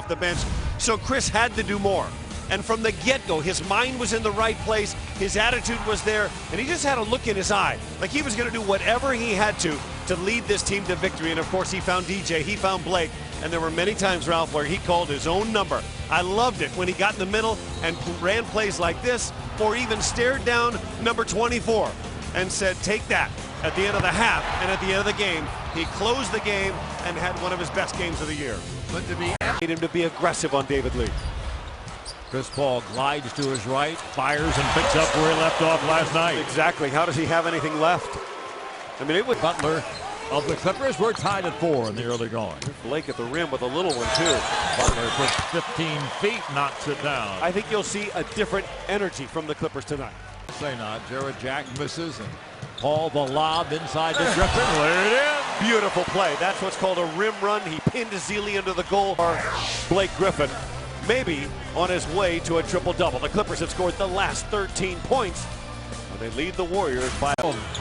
off the bench, so Chris had to do more. And from the get-go, his mind was in the right place, his attitude was there, and he just had a look in his eye, like he was going to do whatever he had to lead this team to victory. And of course, he found DJ, he found Blake, and there were many times, Ralph, where he called his own number. I loved it when he got in the middle and ran plays like this, or even stared down number 24 and said, take that, at the end of the half and at the end of the game. He closed the game and had one of his best games of the year. But to be made him to be aggressive on David Lee. Chris Paul glides to his right, fires and picks up where he left off last night. Exactly. How does he have anything left? I mean, it was Butler of the Clippers. We're tied at 4 in the early going. Blake at the rim with a little one, too. Butler puts 15 feet, knocks it down. I think you'll see a different energy from the Clippers tonight. Say not. Jared Jack misses, and Paul the lob inside to Griffin. Laid it in. Beautiful play. That's what's called a rim run. He pinned Zealy under the goal. Blake Griffin, maybe on his way to a triple-double. The Clippers have scored the last 13 points. They lead the Warriors by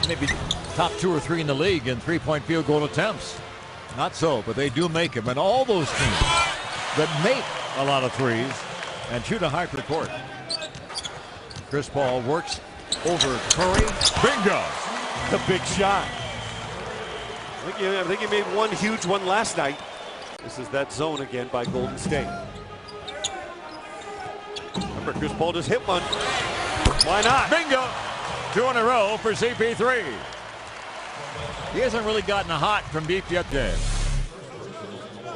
maybe top 2 or 3 in the league in three-point field goal attempts. Not so, but they do make them. And all those teams that make a lot of threes and shoot a high court. Chris Paul works over Curry. Bingo! The big shot. I think he made one huge one last night. This is that zone again by Golden State. Remember, Chris Paul just hit one. Why not? Bingo! 2 in a row for CP3. He hasn't really gotten hot from deep yet, Dave.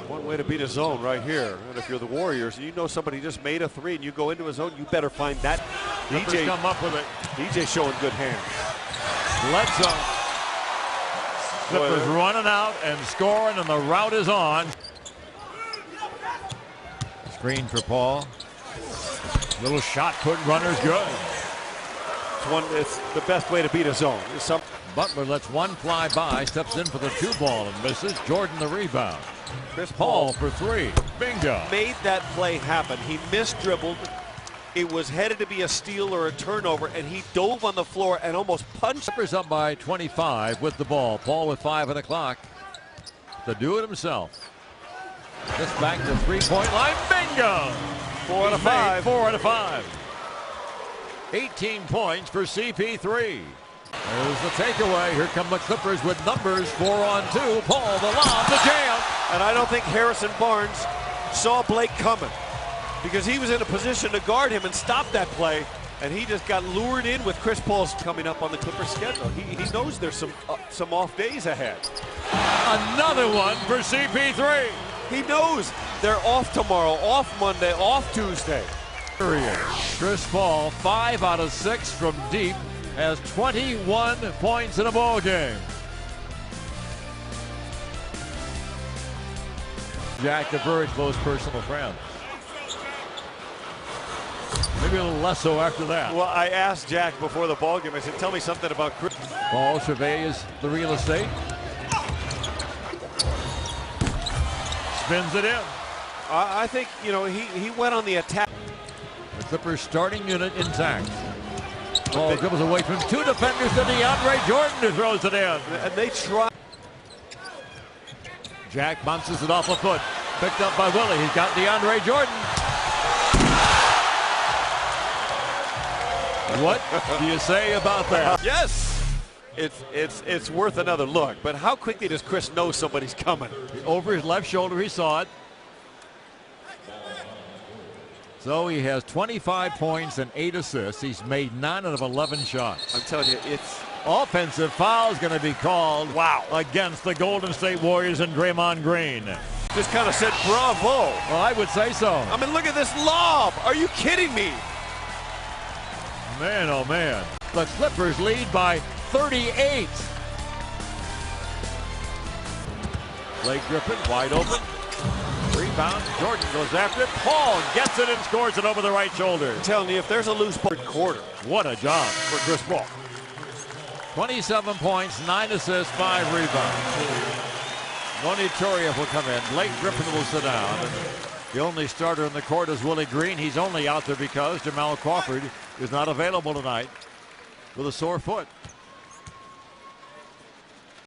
One way to beat a zone right here. And if you're the Warriors and you know somebody just made a 3 and you go into a zone, you better find that. DJ come up with it. DJ showing good hands. Bledsoe. Clippers running out and scoring, and the route is on. Screen for Paul. Little shot put, runner's good. It's the best way to beat a zone. Butler lets one fly by, steps in for the 2 ball and misses. Jordan the rebound. Chris Paul for 3. Bingo. Made that play happen. He misdribbled. It was headed to be a steal or a turnover, and he dove on the floor and almost punched. Clippers up by 25 with the ball. Paul with 5 on the clock to do it himself. This back to 3-point line. Bingo. 4 out of 5. 4 out of 5. 18 points for CP3. There's the takeaway. Here come the Clippers with numbers. 4 on 2. Paul the lob, the jam. And I don't think Harrison Barnes saw Blake coming, because he was in a position to guard him and stop that play, and he just got lured in with Chris Paul's coming up on the Clippers schedule. He knows there's some off days ahead. Another one for CP3. He knows they're off tomorrow, off Monday, off Tuesday. Chris Paul, 5 out of 6 from deep, has 21 points in a ball game. Jack, a very close personal friend. Maybe a little less so after that. Well, I asked Jack before the ball game. I said, "Tell me something about Chris." Paul surveys the real estate. Spins it in. I think, you know, he went on the attack. The Clippers starting unit intact. Ball dribbles away from 2 defenders to DeAndre Jordan, who throws it in. And they try. Jack bounces it off a foot. Picked up by Willie. He's got DeAndre Jordan. What do you say about that? Yes, it's worth another look. But how quickly does Chris know somebody's coming? Over his left shoulder, he saw it. So he has 25 points and 8 assists. He's made 9 out of 11 shots. I'm telling you, it's offensive foul is going to be called. Wow. Against the Golden State Warriors and Draymond Green. Just kind of said bravo. Well, I would say so. I mean, look at this lob. Are you kidding me? Man, oh man. The Clippers lead by 38. Blake Griffin wide open. Rebound. Jordan goes after it. Paul gets it and scores it over the right shoulder. I'm telling you, if there's a loose quarter. What a job for Chris Paul. 27 points, 9 assists, 5 rebounds. Noni Turiev will come in. Blake Griffin will sit down. The only starter in the court is Willie Green. He's only out there because Jamal Crawford is not available tonight with a sore foot.